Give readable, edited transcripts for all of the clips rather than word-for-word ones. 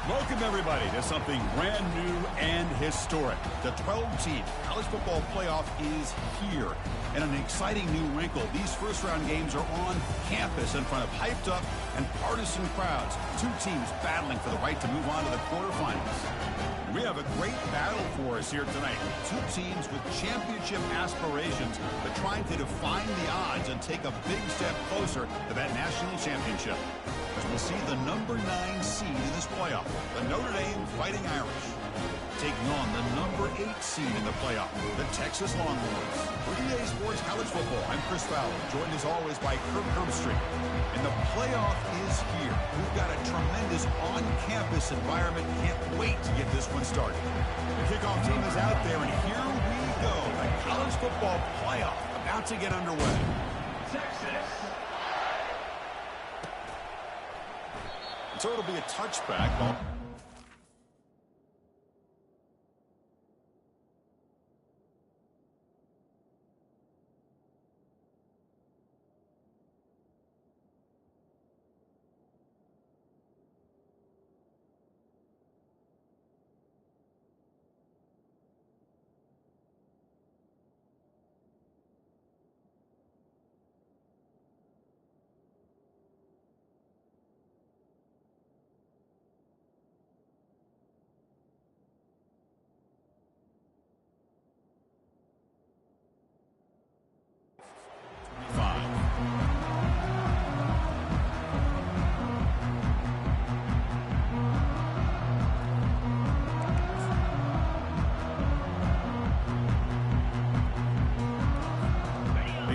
Welcome, everybody, to something brand new and historic. The 12-team college football playoff is here. And an exciting new wrinkle, these first-round games are on campus in front of hyped-up and partisan crowds. Two teams battling for the right to move on to the quarterfinals. We have a great battle for us here tonight. Two teams with championship aspirations, but trying to define the odds and take a big step closer to that national championship. As we'll see the number 9 seed in this playoff, the Notre Dame Fighting Irish, taking on the number 8 seed in the playoff, the Texas Longhorns. For EA Sports College Football, I'm Chris Fowler, joined as always by Kirk Herbstreit. And the playoff is here. We've got a tremendous on-campus environment. Can't wait to get this one started. The kickoff team is out there, and here we go. The college football playoff about to get underway. Texas. So it'll be a touchback ball.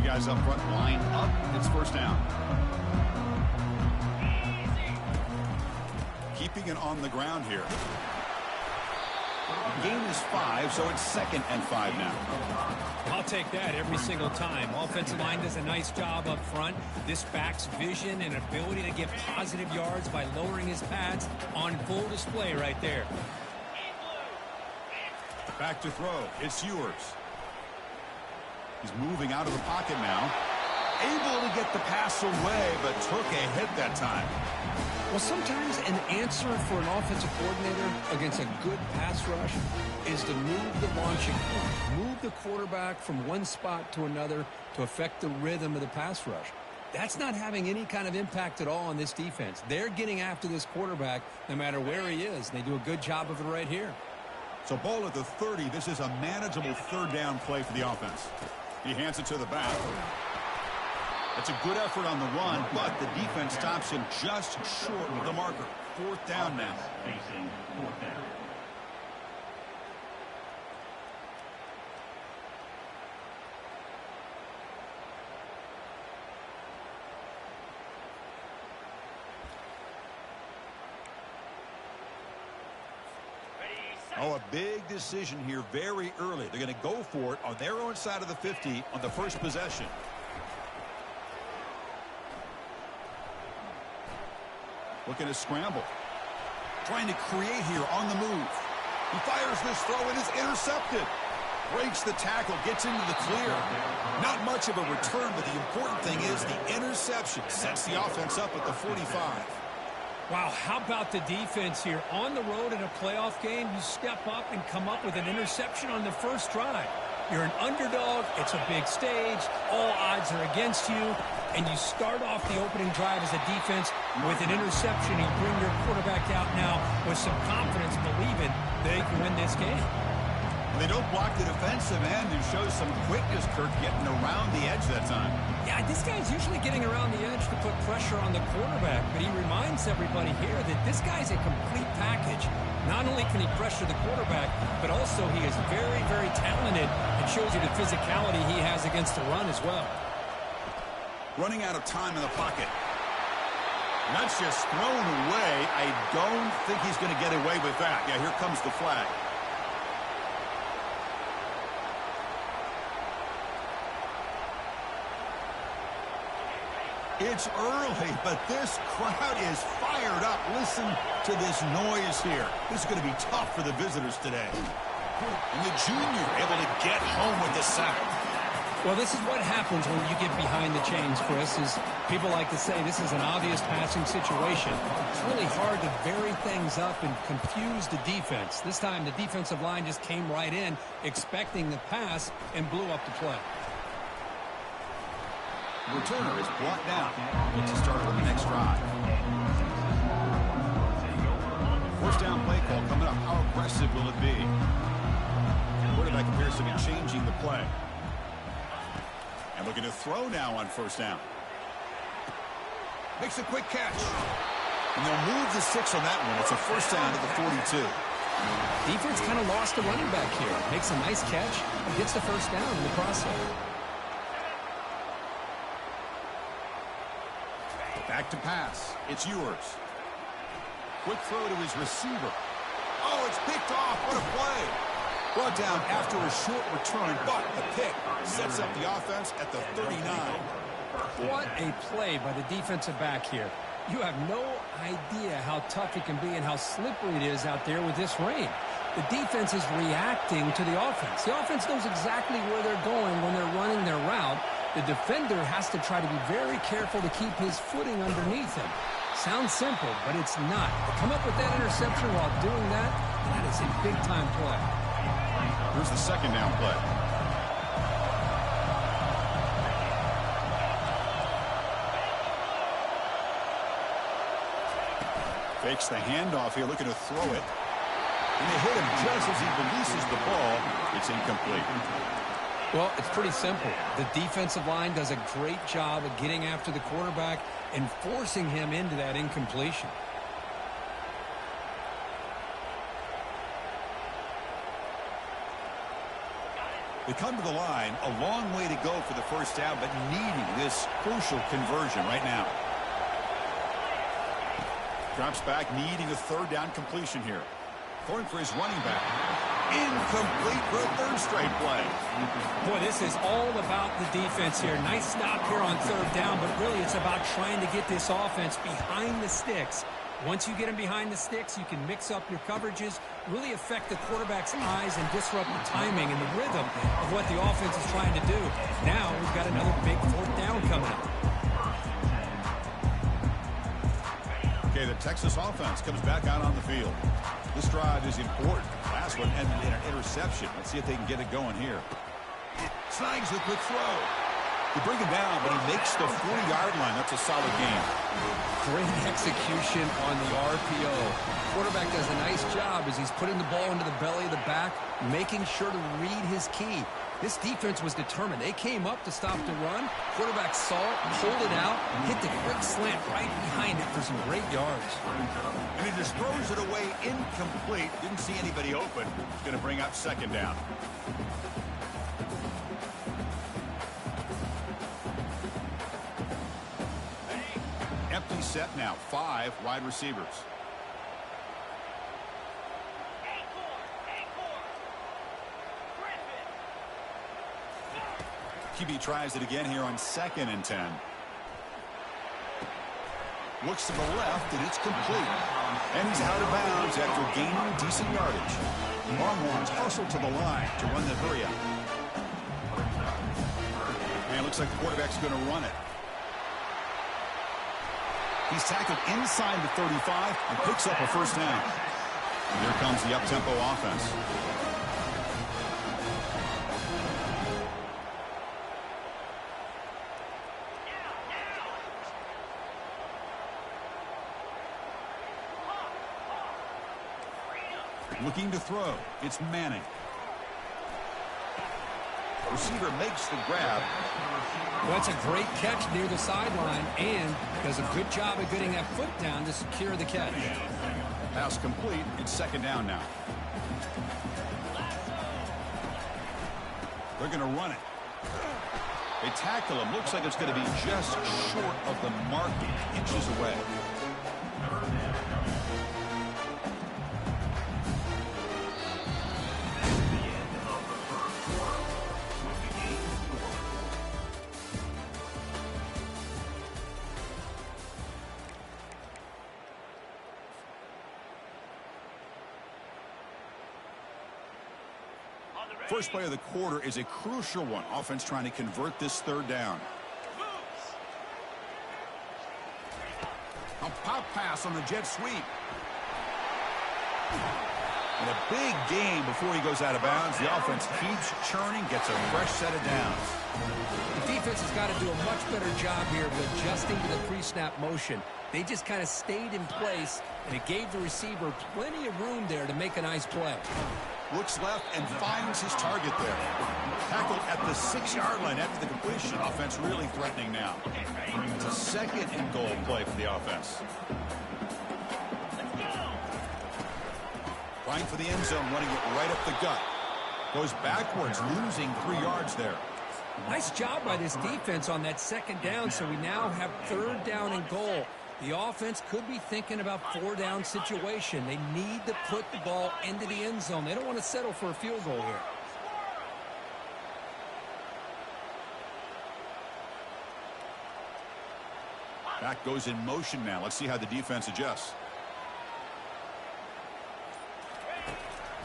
Guys up front, line up. It's first down. Keeping it on the ground here. Gain is 5, so it's 2nd and 5 now. I'll take that every single time. Offensive line does a nice job up front. This back's vision and ability to get positive yards by lowering his pads on full display right there. Back to throw. It's Ewers. He's moving out of the pocket now. Able to get the pass away, but took a hit that time. Well, sometimes an answer for an offensive coordinator against a good pass rush is to move the launching point. Move the quarterback from one spot to another to affect the rhythm of the pass rush. That's not having any kind of impact at all on this defense. They're getting after this quarterback no matter where he is. They do a good job of it right here. So ball at the 30. This is a manageable third down play for the offense. He hands it to the back. It's a good effort on the run, but the defense stops him just short of the marker. 4th down now. Oh, a big decision here very early. They're going to go for it on their own side of the 50 on the first possession. Looking to scramble. Trying to create here on the move. He fires this throw and is intercepted. Breaks the tackle, gets into the clear. Not much of a return, but the important thing is the interception sets the offense up at the 45. Wow, how about the defense here? On the road in a playoff game, you step up and come up with an interception on the first drive. You're an underdog. It's a big stage. All odds are against you. And you start off the opening drive as a defense with an interception. You bring your quarterback out now with some confidence, believing they can win this game. They don't block the defensive end and shows some quickness, Kirk, getting around the edge that time. Yeah, this guy's usually getting around the edge to put pressure on the quarterback, but he reminds everybody here that this guy's a complete package. Not only can he pressure the quarterback, but also he is very, very talented and shows you the physicality he has against the run as well. Running out of time in the pocket. And that's just thrown away. I don't think he's going to get away with that. Yeah, here comes the flag. It's early, but this crowd is fired up. Listen to this noise here. This is going to be tough for the visitors today. And the junior able to get home with the sack. Well, this is what happens when you get behind the chains, Chris, is people like to say this is an obvious passing situation. It's really hard to vary things up and confuse the defense. This time, the defensive line just came right in, expecting the pass, and blew up the play. Returner is brought down. Looks to start on the next drive. First down play call coming up. How aggressive will it be? Quarterback appears to be changing the play. And looking to throw now on first down. Makes a quick catch. And they'll move the 6 on that one. It's a first down to the 42. Defense kind of lost a running back here. Makes a nice catch. Gets the first down in the process. Back to pass. It's yours. Quick throw to his receiver. Oh, it's picked off. What a play. Brought down after a short return, but the pick sets up the offense at the 39. What a play by the defensive back here. You have no idea how tough it can be and how slippery it is out there with this rain. The defense is reacting to the offense. The offense knows exactly where they're going when they're running their route. The defender has to try to be very careful to keep his footing underneath him. Sounds simple, but it's not. To come up with that interception while doing that, that is a big-time play. Here's the second down play. Fakes the handoff here, looking to throw it. And they hit him just as he releases the ball. It's incomplete. Well, it's pretty simple. The defensive line does a great job of getting after the quarterback and forcing him into that incompletion. They come to the line, a long way to go for the first down, but needing this crucial conversion right now. Drops back, needing a third down completion here. Going for his running back. Incomplete for a third straight play. Boy, this is all about the defense here. Nice stop here on third down, but really it's about trying to get this offense behind the sticks. Once you get them behind the sticks, you can mix up your coverages, really affect the quarterback's eyes and disrupt the timing and the rhythm of what the offense is trying to do. Now we've got another big fourth down coming up. Okay, the Texas offense comes back out on the field. This drive is important. Last one ended in an interception. Let's see if they can get it going here. Snags the quick throw. They bring him down, but he makes the 40-yard line. That's a solid game. Great execution on the RPO. Quarterback does a nice job as he's putting the ball into the belly of the back, making sure to read his key. This defense was determined. They came up to stop the run. Quarterback saw it, pulled it out, hit the quick slant right behind it for some great yards. And he just throws it away incomplete. Didn't see anybody open. It's going to bring up second down. Empty set now. 5 wide receivers. QB tries it again here on 2nd and 10. Looks to the left, and it's complete. And he's out of bounds after gaining decent yardage. Longhorns hustle to the line to run the hurry up. And it looks like the quarterback's going to run it. He's tackled inside the 35 and picks up a first down. And here comes the up-tempo offense. Looking to throw. It's Manning. Receiver makes the grab. Well, that's a great catch near the sideline and does a good job of getting that foot down to secure the catch. Pass complete. It's second down now. They're going to run it. They tackle him. Looks like it's going to be just short of the mark, inches away. First play of the quarter is a crucial one. Offense trying to convert this third down. A pop pass on the jet sweep. And a big gain before he goes out of bounds. The offense keeps churning, gets a fresh set of downs. The defense has got to do a much better job here of adjusting to the pre-snap motion. They just kind of stayed in place, and it gave the receiver plenty of room there to make a nice play. Looks left and finds his target there. Tackled at the 6-yard line after the completion. Offense really threatening now. It's a second and goal play for the offense. Trying for the end zone, running it right up the gut. Goes backwards, losing 3 yards there. Nice job by this defense on that second down, so we now have third down and goal. The offense could be thinking about 4-down situation. They need to put the ball into the end zone. They don't want to settle for a field goal here. Back goes in motion now. Let's see how the defense adjusts.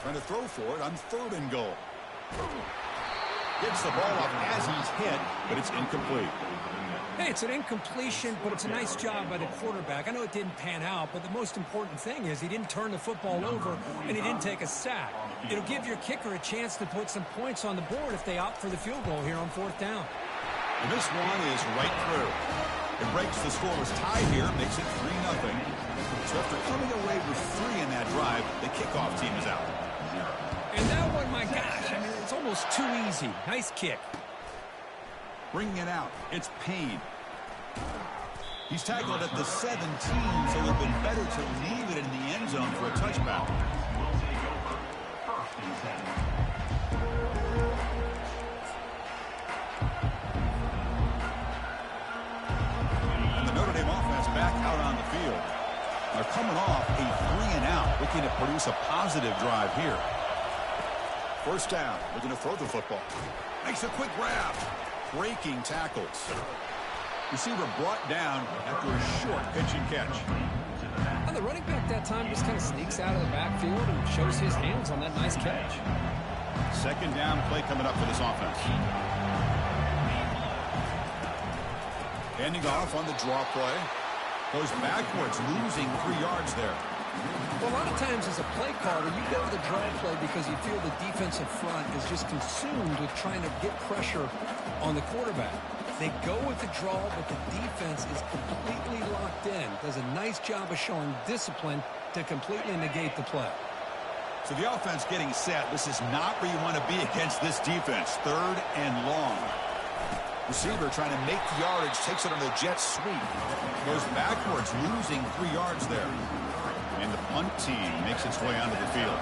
Trying to throw for it on third and goal. Gets the ball off as he's hit, but it's incomplete. Hey, it's an incompletion, but it's a nice job by the quarterback. I know it didn't pan out, but the most important thing is he didn't turn the football over and he didn't take a sack. It'll give your kicker a chance to put some points on the board if they opt for the field goal here on 4th down. And this one is right through. It breaks the scoreless tie here, makes it 3-0. So after coming away with 3 in that drive, the kickoff team is out. And that one, my gosh, I mean, it's almost too easy. Nice kick. Bringing it out, it's Payne. He's tackled at the 17, so it would have been better to leave it in the end zone for a touchback. And the Notre Dame offense back out on the field. They're coming off a 3-and-out, looking to produce a positive drive here. First down, looking to throw the football. Makes a quick grab. Breaking tackles. Receiver brought down after a short pitch and catch. And the running back that time just kind of sneaks out of the backfield and shows his hands on that nice catch. Second down play coming up for this offense. Handing off on the draw play. Goes backwards, losing 3 yards there. Well, a lot of times as a play caller, you go to the draw play because you feel the defensive front is just consumed with trying to get pressure on the quarterback. They go with the draw, but the defense is completely locked in. Does a nice job of showing discipline to completely negate the play. So the offense getting set. This is not where you want to be against this defense. Third and long. Receiver trying to make the yardage, takes it on the jet sweep. Goes backwards, losing 3 yards there. And the punt team makes its way onto the field.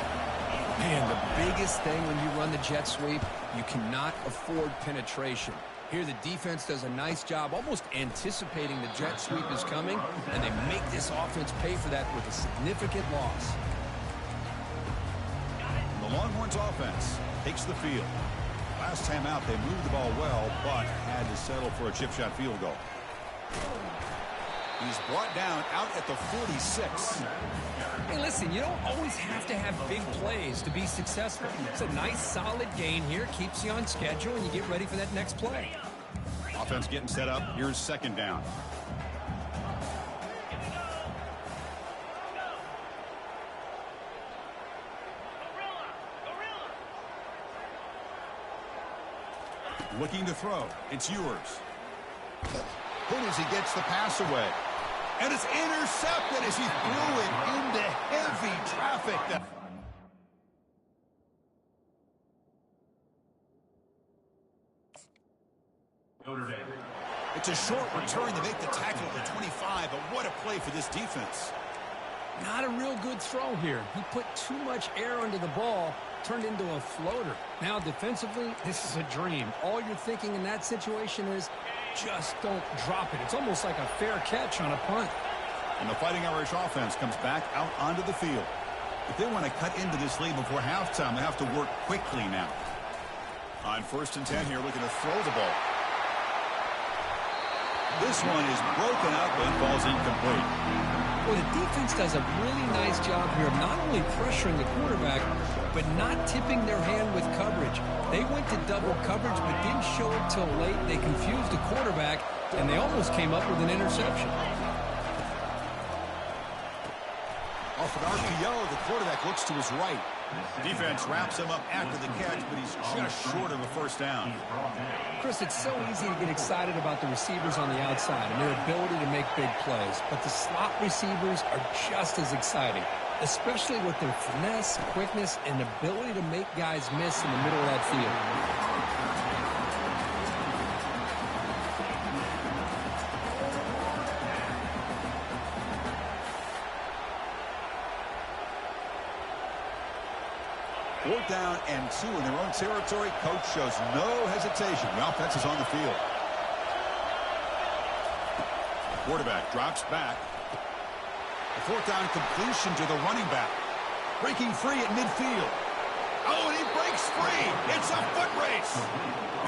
Man, the biggest thing when you run the jet sweep, you cannot afford penetration. Here the defense does a nice job almost anticipating the jet sweep is coming, and they make this offense pay for that with a significant loss. The Longhorns offense takes the field. Last time out, they moved the ball well, but had to settle for a chip shot field goal. He's brought down out at the 46. Hey, listen, you don't always have to have big plays to be successful. It's a nice, solid gain here, keeps you on schedule, and you get ready for that next play. Offense getting set up. Here's second down. Looking to throw. It's Ewers. Hooters, he gets the pass away. And it's intercepted as he threw it into heavy traffic. It's a short return to make the tackle at the 25, but what a play for this defense. Not a real good throw here. He put too much air under the ball, turned into a floater. Now defensively, this is a dream. All you're thinking in that situation is just don't drop it. It's almost like a fair catch on a punt. And the Fighting Irish offense comes back out onto the field. If they want to cut into this lead before halftime, they have to work quickly now. On 1st and 10 here, looking to throw the ball. This one is broken up and falls incomplete. Well, the defense does a really nice job here of not only pressuring the quarterback, but not tipping their hand with coverage. They went to double coverage, but didn't show it till late. They confused the quarterback, and they almost came up with an interception. Off an RPO, the quarterback looks to his right. Defense wraps him up after the catch, but he's just short of a first down. Chris, it's so easy to get excited about the receivers on the outside and their ability to make big plays, but the slot receivers are just as exciting, especially with their finesse, quickness, and ability to make guys miss in the middle of that field. Fourth down and 2 in their own territory. Coach shows no hesitation. The offense is on the field. Quarterback drops back. A fourth down completion to the running back. Breaking free at midfield. Oh, and he breaks free. It's a foot race.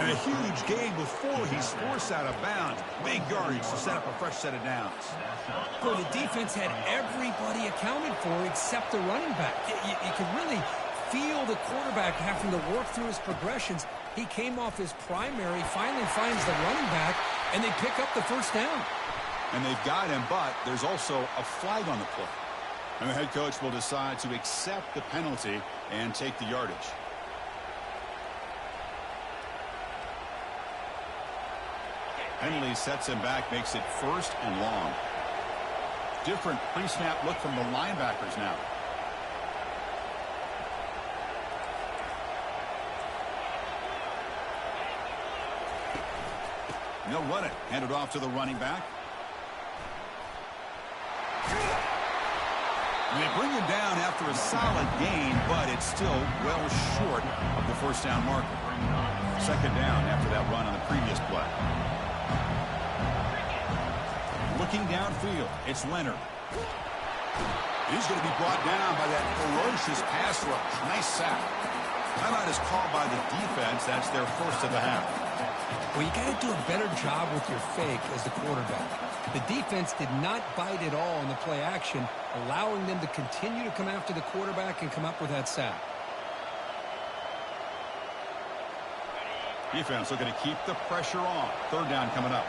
And a huge gain before he's forced out of bounds. Big yardage to set up a fresh set of downs. Boy, the defense had everybody accounted for except the running back. You could really feel the quarterback having to work through his progressions. He came off his primary, finally finds the running back, and they pick up the first down. And they've got him, but there's also a flag on the play. And the head coach will decide to accept the penalty and take the yardage. Penalty sets him back, makes it first and long. Different pre-snap look from the linebackers now. And they'll run it. Hand it off to the running back. And they bring him down after a solid gain, but it's still well short of the first down marker. Second down after that run on the previous play. Looking downfield, it's Leonard. He's going to be brought down by that ferocious pass rush. Nice sack. Timeout is called by the defense. That's their first of the half. Well, you got to do a better job with your fake as the quarterback. The defense did not bite at all in the play action, allowing them to continue to come after the quarterback and come up with that sack. Defense looking to keep the pressure on. Third down coming up.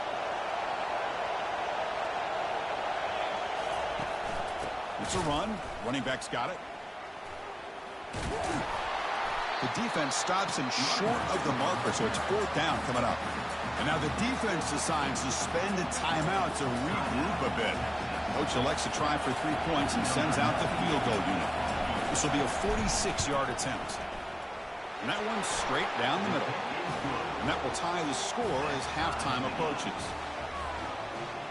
It's a run. Running back's got it. The defense stops him short of the marker, so it's fourth down coming up. And now the defense decides to spend a timeout to regroup a bit. Coach elects to try for 3 points and sends out the field goal unit. This will be a 46-yard attempt. And that one's straight down the middle. And that will tie the score as halftime approaches.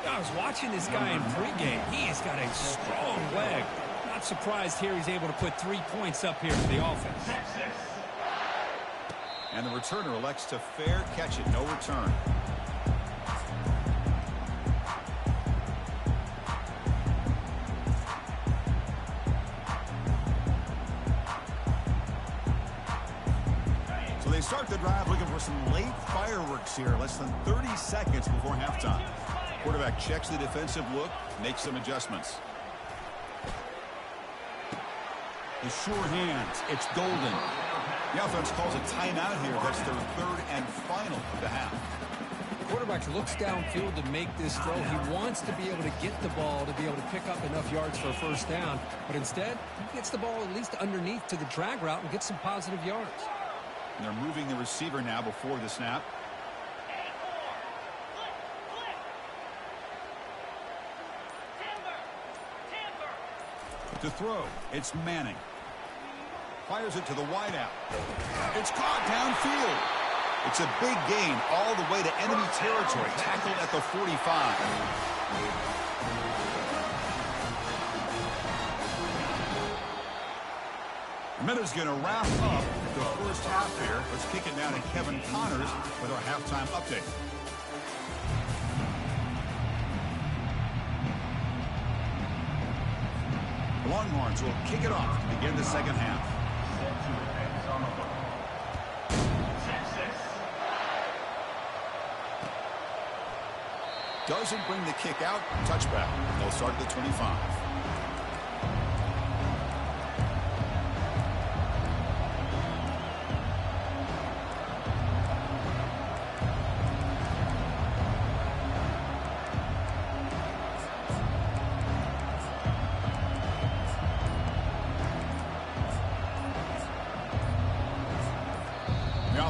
I was watching this guy in pregame. He has got a strong leg. Not surprised here he's able to put 3 points up here for the offense. And the returner elects to fair catch it. No return. So they start the drive looking for some late fireworks here. Less than 30 seconds before halftime. Quarterback checks the defensive look, makes some adjustments. The sure hands. It's Golden. The offense calls a timeout here. That's their third and final of the half. The quarterback looks downfield to make this throw. He wants to be able to get the ball to be able to pick up enough yards for a first down. But instead, he gets the ball at least underneath to the drag route and gets some positive yards. And they're moving the receiver now before the snap. To throw, it's Manning. Fires it to the wideout. It's caught downfield. It's a big gain all the way to enemy territory. Tackled at the 45. The minute's going to wrap up the first half here. Let's kick it down to Kevin Connors with our halftime update. The Longhorns will kick it off to begin the second half. Doesn't bring the kick out. Touchback. They'll start at the 25.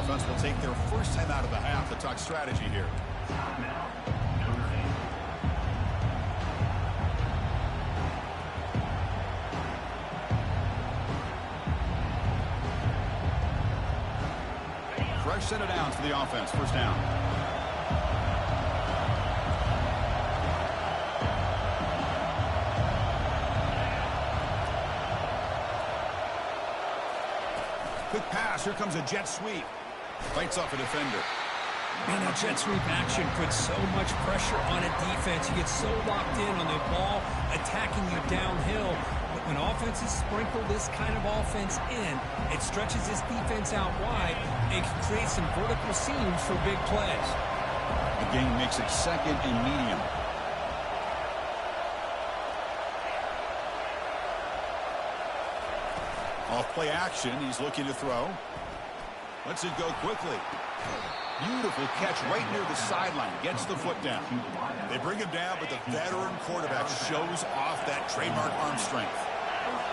offense will take their first time out of the half to talk strategy here. Fresh set of downs for the offense. First down. Quick pass. Here comes a jet sweep. Fights off a defender. Man, that jet sweep action puts so much pressure on a defense. You get so locked in on the ball attacking you downhill. But when offenses sprinkle this kind of offense in, it stretches this defense out wide and can create some vertical seams for big plays. The game makes it second and medium. Off play action. He's looking to throw. Lets it go quickly. Beautiful catch right near the sideline. Gets the foot down. They bring him down, but the veteran quarterback shows off that trademark arm strength.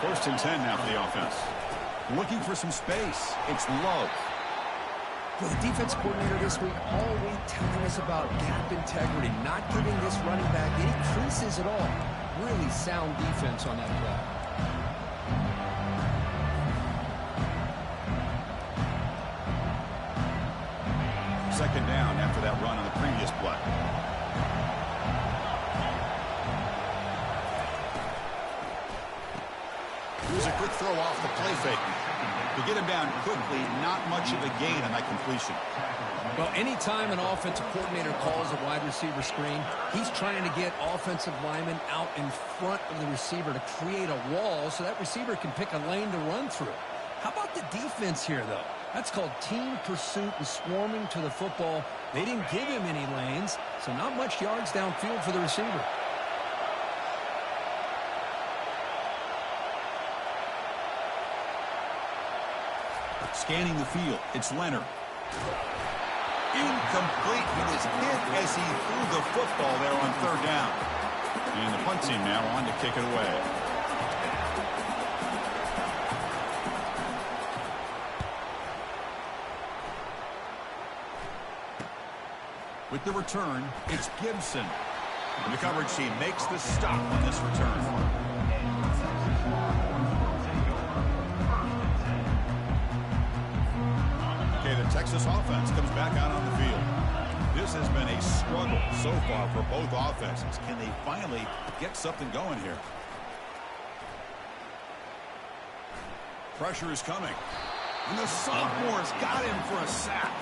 First and 10 now for the offense. Looking for some space. It's Love. Well, the defense coordinator this week all week telling us about gap integrity, not giving this running back any creases at all. Really sound defense on that play. Second down after that run on the previous play. Here's a quick throw off the play fake. To get him down quickly, not much of a gain on that completion. Well, anytime an offensive coordinator calls a wide receiver screen, he's trying to get offensive linemen out in front of the receiver to create a wall so that receiver can pick a lane to run through. How about the defense here, though? That's called team pursuit and swarming to the football. They didn't give him any lanes, so not much yards downfield for the receiver. Scanning the field, it's Leonard. Incomplete. He was hit as he threw the football there on third down. And the punt team now on to kick it away. With the return, it's Gibson. And the coverage team makes the stop on this return. Okay, the Texas offense comes back out on the field. This has been a struggle so far for both offenses. Can they finally get something going here? Pressure is coming. And the sophomore's got him for a sack.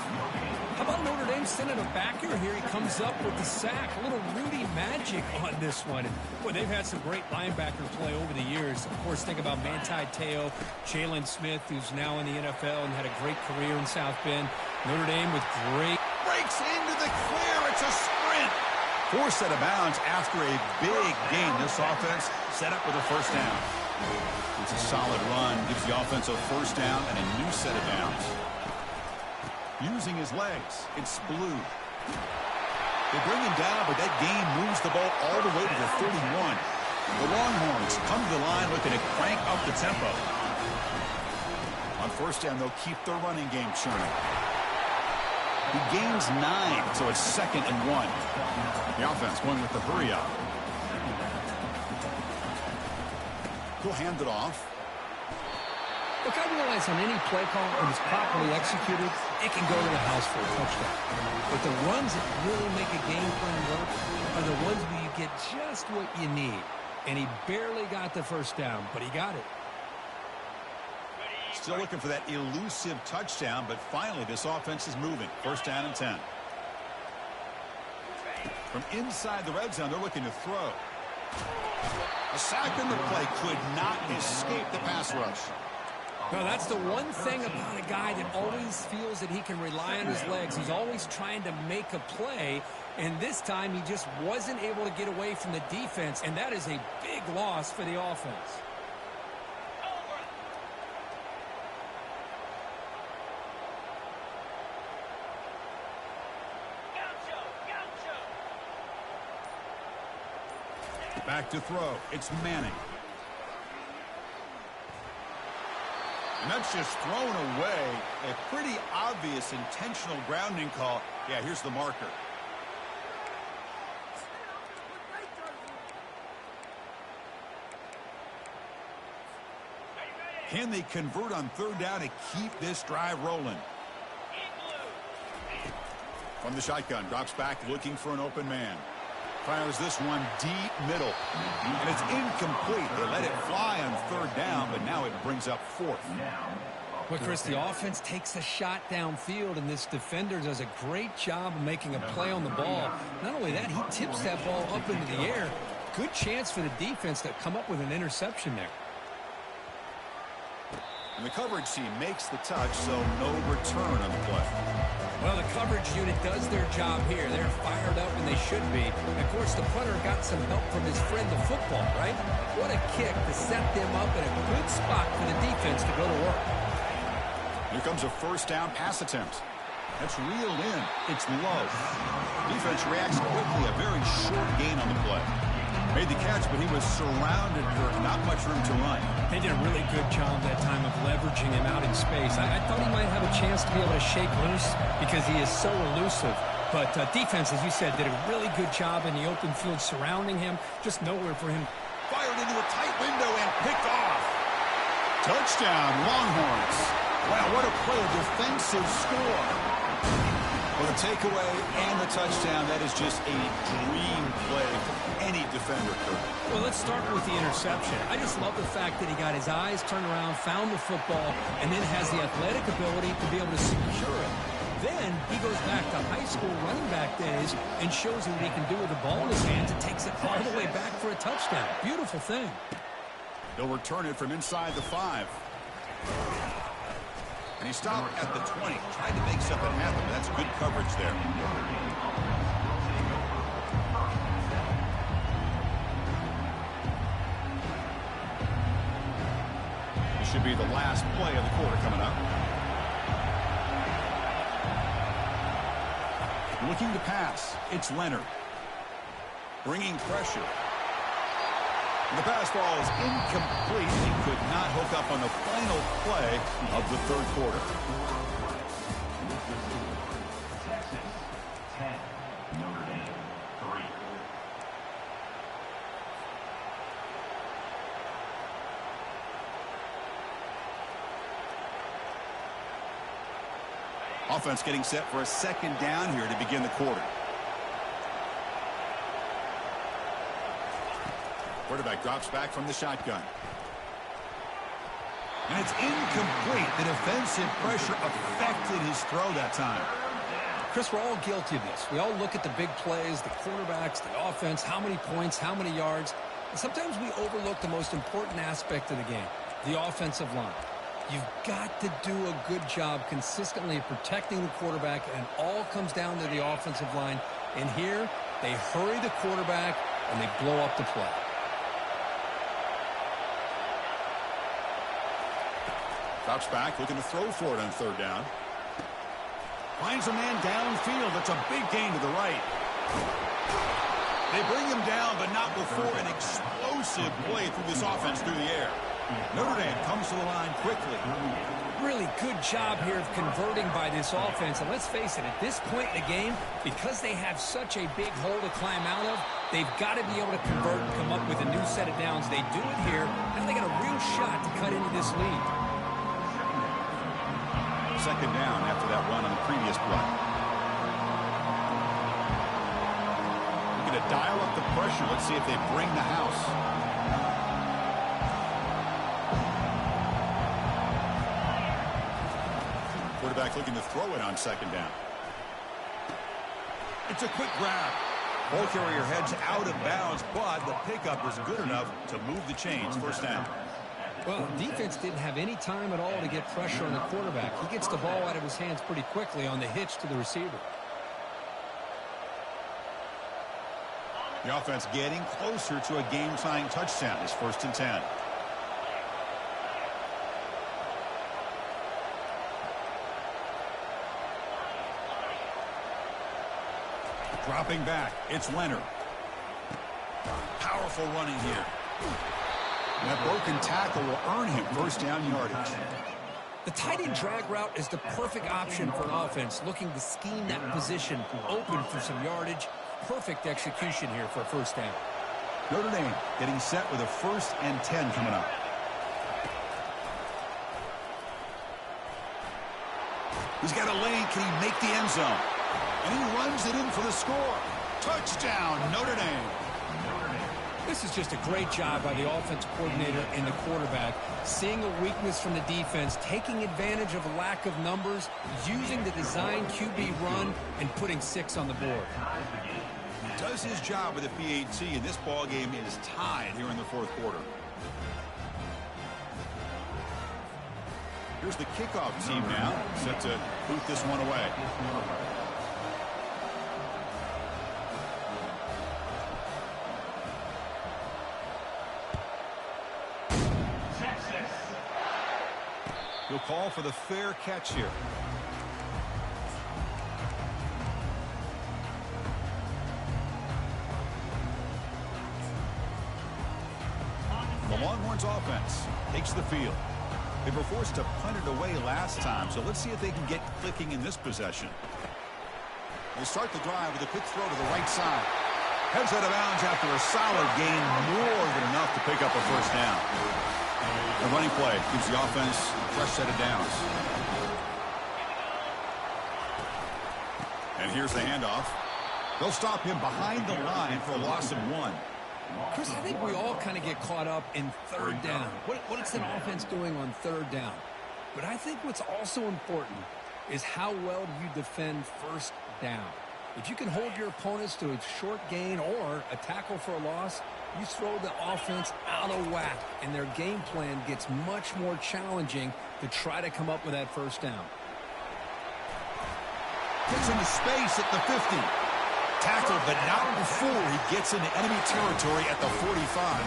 How about Notre Dame sending a backer here? He comes up with the sack. A little Rudy magic on this one. Boy, they've had some great linebacker play over the years. Of course, think about Manti Te'o, Jalen Smith, who's now in the NFL and had a great career in South Bend. Notre Dame with great... Breaks into the clear. It's a sprint. Forced out of bounds after a big gain. This offense set up with a first down. It's a solid run. Gives the offense a first down and a new set of downs. Using his legs, it's Blue. They bring him down, but that gain moves the ball all the way to the 31. The Longhorns come to the line looking to crank up the tempo. On first down, they'll keep their running game churning. He gains 9, so it's second and 1. The offense going with the hurry up. He'll hand it off. Look, I realize on any play call, when it's properly executed, it can go to the house for a touchdown. But the runs that really make a game plan work are the ones where you get just what you need. And he barely got the first down, but he got it. Still looking for that elusive touchdown, but finally this offense is moving. First down and 10. From inside the red zone, they're looking to throw. A sack in the play could not escape the pass rush. Well, that's the one thing about a guy that always feels that he can rely on his legs. He's always trying to make a play, and this time he just wasn't able to get away from the defense, and that is a big loss for the offense. Back to throw. It's Manning. And that's just thrown away. A pretty obvious intentional grounding call. Yeah, here's the marker. Can they convert on third down to keep this drive rolling? From the shotgun, drops back looking for an open man. Fires this one deep middle. And it's incomplete. They let it fly on third down, but now it brings up fourth. Well, Chris, the offense takes a shot downfield, and this defender does a great job of making a play on the ball. Not only that, he tips that ball up into the air. Good chance for the defense to come up with an interception there. And the coverage team makes the touch, so no return on the play. Well, the coverage unit does their job here. They're fired up, and they should be. And of course, the punter got some help from his friend, the football, right? What a kick to set them up in a good spot for the defense to go to work. Here comes a first down pass attempt. That's reeled in. It's low. Defense reacts quickly. A very short gain on the play. Made the catch, but he was surrounded for not much room to run. They did a really good job that time of leveraging him out in space. I thought he might have a chance to be able to shake loose because he is so elusive. But defense, as you said, did a really good job in the open field surrounding him. Just nowhere for him. Fired into a tight window and picked off. Touchdown, Longhorns. Wow, what a play, a defensive score. For the takeaway and the touchdown, that is just a dream play for any defender. Well, let's start with the interception. I just love the fact that he got his eyes turned around, found the football, and then has the athletic ability to be able to secure it. Then he goes back to high school running back days and shows you what he can do with the ball in his hands and takes it all the way back for a touchdown. Beautiful thing. They'll return it from inside the 5. And he stopped at the 20. Tried to make something happen, but that's good coverage there. This should be the last play of the quarter coming up. Looking to pass. It's Leonard. Bringing pressure. The pass ball is incomplete. He could not hook up on the final play of the third quarter. Texas 10, Notre Dame 3. Offense getting set for a second down here to begin the quarter. Quarterback drops back from the shotgun. And it's incomplete. The defensive pressure affected his throw that time. Chris, we're all guilty of this. We all look at the big plays, the quarterbacks, the offense, how many points, how many yards. And sometimes we overlook the most important aspect of the game, the offensive line. You've got to do a good job consistently protecting the quarterback, and it all comes down to the offensive line. And here, they hurry the quarterback, and they blow up the play. Drops back, looking to throw for it on third down. Finds a man downfield. That's a big gain to the right. They bring him down, but not before an explosive play through this offense through the air. Notre Dame comes to the line quickly. Really good job here of converting by this offense. And let's face it, at this point in the game, because they have such a big hole to climb out of, they've got to be able to convert and come up with a new set of downs. They do it here. Now they got a real shot to cut into this lead. Second down after that run on the previous play. Looking to dial up the pressure. Let's see if they bring the house. Quarterback looking to throw it on second down. It's a quick grab. Ball carrier heads out of bounds, but the pickup is good enough to move the chains. First down. Well, defense didn't have any time at all to get pressure on the quarterback. He gets the ball out of his hands pretty quickly on the hitch to the receiver. The offense getting closer to a game-tying touchdown. It's 1st and 10. Dropping back, it's Leonard. Powerful running here. And that broken tackle will earn him first down yardage. The tight end drag route is the perfect option for an offense looking to scheme that position open for some yardage. Perfect execution here for a first down. Notre Dame getting set with a 1st and 10 coming up. He's got a lane. Can he make the end zone? And he runs it in for the score. Touchdown, Notre Dame. This is just a great job by the offensive coordinator and the quarterback, seeing a weakness from the defense, taking advantage of a lack of numbers, using the design QB run, and putting 6 on the board. Does his job with the PAT, and this ball game is tied here in the 4th quarter. Here's the kickoff team now, set to boot this one away. He'll call for the fair catch here. The Longhorns offense takes the field. They were forced to punt it away last time, so let's see if they can get clicking in this possession. They start the drive with a quick throw to the right side. Heads out of bounds after a solid gain, more than enough to pick up a first down. The running play gives the offense a fresh set of downs. And here's the handoff. They'll stop him behind the line for a loss of 1. Chris, I think we all kind of get caught up in 3rd down. What is an offense doing on 3rd down? But I think what's also important is how well do you defend 1st down. If you can hold your opponents to a short gain or a tackle for a loss, you throw the offense out of whack, and their game plan gets much more challenging to try to come up with that 1st down. Gets into space at the 50. Tackled, but not before he gets into enemy territory at the 45.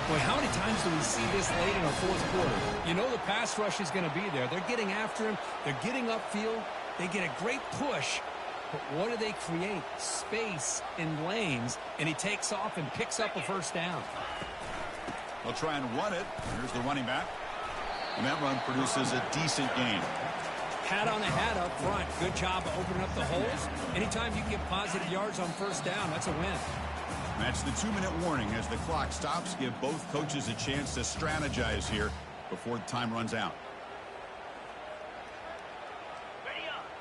Boy, how many times do we see this late in our 4th quarter? You know the pass rush is going to be there. They're getting after him. They're getting upfield. They get a great push. But what do they create? Space in lanes, and he takes off and picks up a 1st down. They'll try and run it. Here's the running back. And that run produces a decent gain. Hat on the hat up front. Good job of opening up the holes. Anytime you get positive yards on 1st down, that's a win. And that's the 2-minute warning as the clock stops. Give both coaches a chance to strategize here before the time runs out.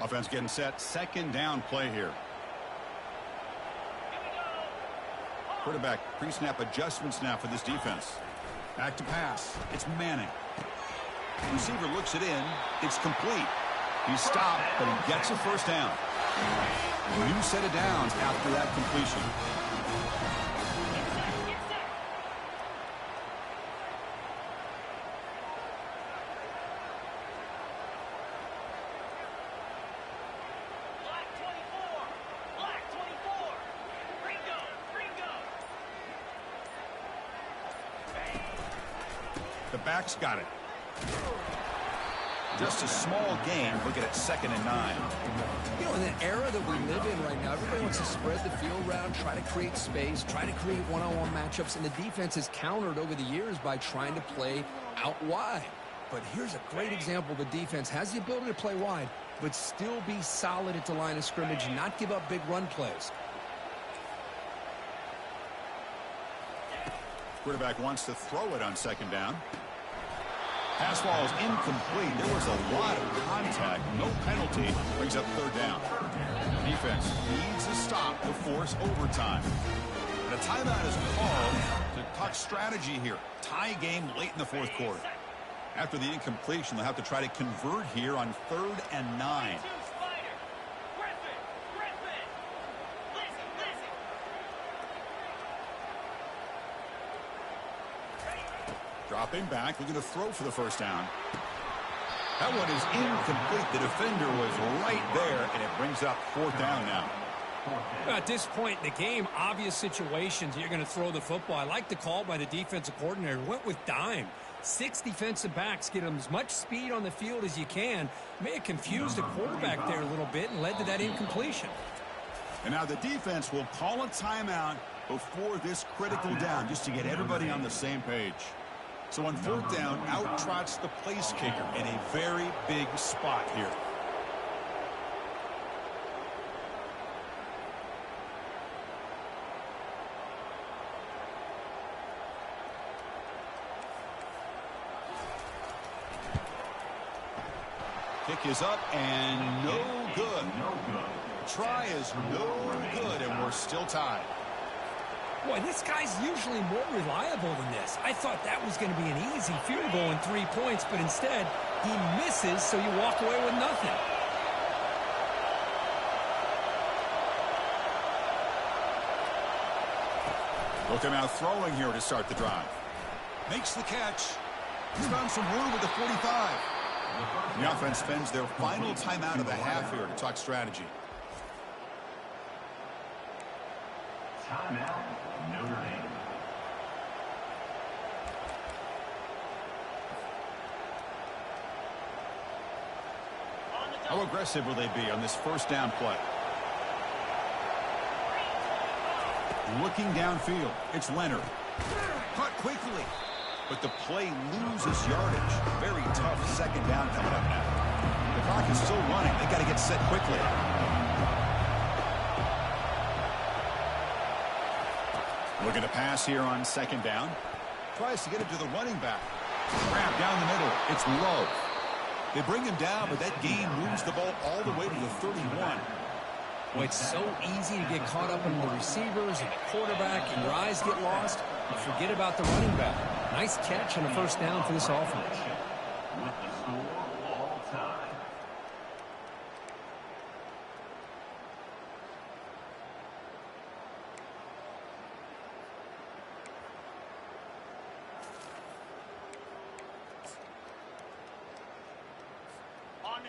Offense getting set. 2nd down play here. Quarterback pre-snap adjustments now for this defense. Back to pass. It's Manning. Receiver looks it in. It's complete. He's stopped, but he gets a 1st down. A new set of downs after that completion. The back's got it. Just a small gain. Look at it, 2nd and 9. You know, in the era that we live in right now, everybody wants to spread the field around, try to create space, try to create one-on-one matchups, and the defense has countered over the years by trying to play out wide. But here's a great example. The defense has the ability to play wide, but still be solid at the line of scrimmage and not give up big run plays. Quarterback wants to throw it on 2nd down. Pass ball is incomplete. There was a lot of contact. No penalty. Brings up 3rd down. Defense needs a stop to force overtime. And a timeout is called to talk strategy here. Tie game late in the 4th quarter. After the incompletion, they'll have to try to convert here on 3rd and 9. Dropping back, looking to throw for the 1st down. That one is incomplete. The defender was right there, and it brings up 4th down now. At this point in the game, obvious situations, you're going to throw the football. I like the call by the defensive coordinator. Went with dime. 6 defensive backs, get them as much speed on the field as you can. May have confused the quarterback there a little bit and led to that incompletion. And now the defense will call a timeout before this critical down, just to get everybody on the same page. So on fourth down, out trots the place kicker in a very big spot here. Kick is up and no good. Try is no good, and we're still tied. Boy, this guy's usually more reliable than this. I thought that was going to be an easy field goal and 3 points, but instead, he misses, so you walk away with nothing. Looking out throwing here to start the drive. Makes the catch. He's found some room at the 45. The offense spends their final timeout of the half here to talk strategy. Timeout, Notre Dame. How aggressive will they be on this first down play? Looking downfield, it's Leonard. Caught quickly, but the play loses yardage. Very tough second down coming up now. The clock is still running. They got to get set quickly. Looking to pass here on second down. Tries to get it to the running back. Grab down the middle. It's low. They bring him down, but that gain moves the ball all the way to the 31. Well, it's so easy to get caught up in the receivers and the quarterback, and your eyes get lost. You forget about the running back. Nice catch and a first down for this offense. With the score all time.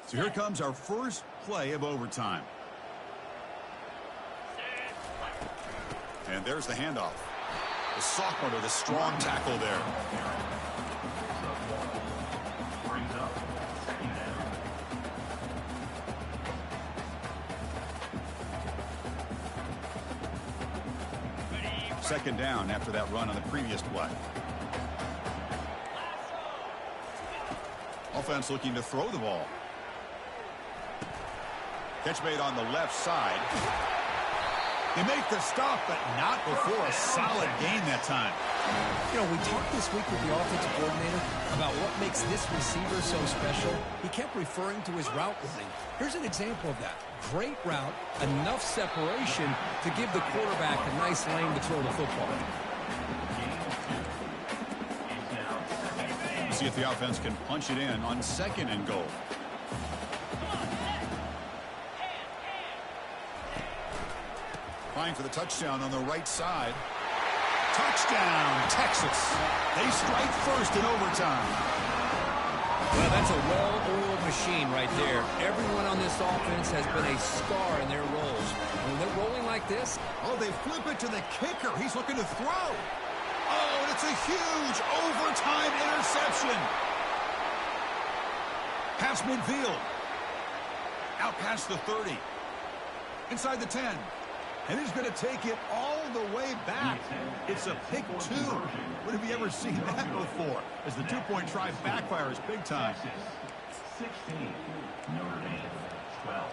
So here comes our first play of overtime. And there's the handoff. The sophomore with a strong tackle there. Brings up second down. Second down after that run on the previous play. Offense looking to throw the ball. Catch made on the left side. They make the stop, but not before a solid gain that time. You know, we talked this week with the offensive coordinator about what makes this receiver so special. He kept referring to his route running. Here's an example of that. Great route, enough separation to give the quarterback a nice lane to throw the football. See if the offense can punch it in on second and goal. Trying for the touchdown on the right side. Touchdown, Texas. They strike first in overtime. Well, that's a well-oiled machine right there. Everyone on this offense has been a star in their roles. And when they're rolling like this... Oh, they flip it to the kicker. He's looking to throw. Oh, and it's a huge overtime interception. Past midfield. Out past the 30. Inside the 10. And he's going to take it all the way back. It's a pick two. When have you ever seen that before? As the two-point try backfires big time. 16, Notre Dame, 12.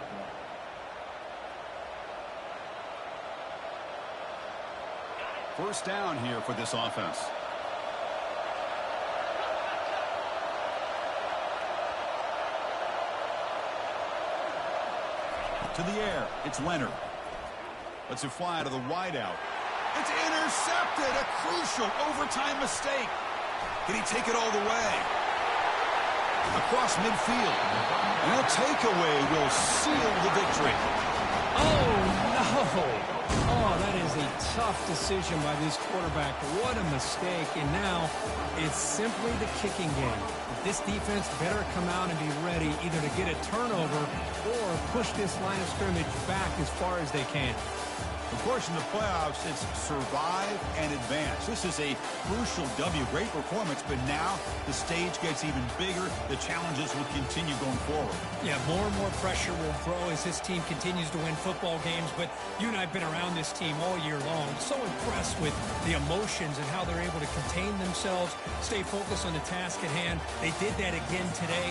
First down here for this offense. To the air, it's Leonard. Lets it fly to the wideout. It's intercepted. A crucial overtime mistake. Can he take it all the way? Across midfield. And a takeaway will seal the victory. Oh, no. Oh, that is a tough decision by this quarterback. What a mistake. And now it's simply the kicking game. This defense better come out and be ready either to get a turnover or push this line of scrimmage back as far as they can. Of course, in the playoffs, it's survive and advance. This is a crucial W. Great performance, but now the stage gets even bigger. The challenges will continue going forward. Yeah, more and more pressure will grow as this team continues to win football games, but you and I have been around this team all year long. So impressed with the emotions and how they're able to contain themselves, stay focused on the task at hand. They did that again today.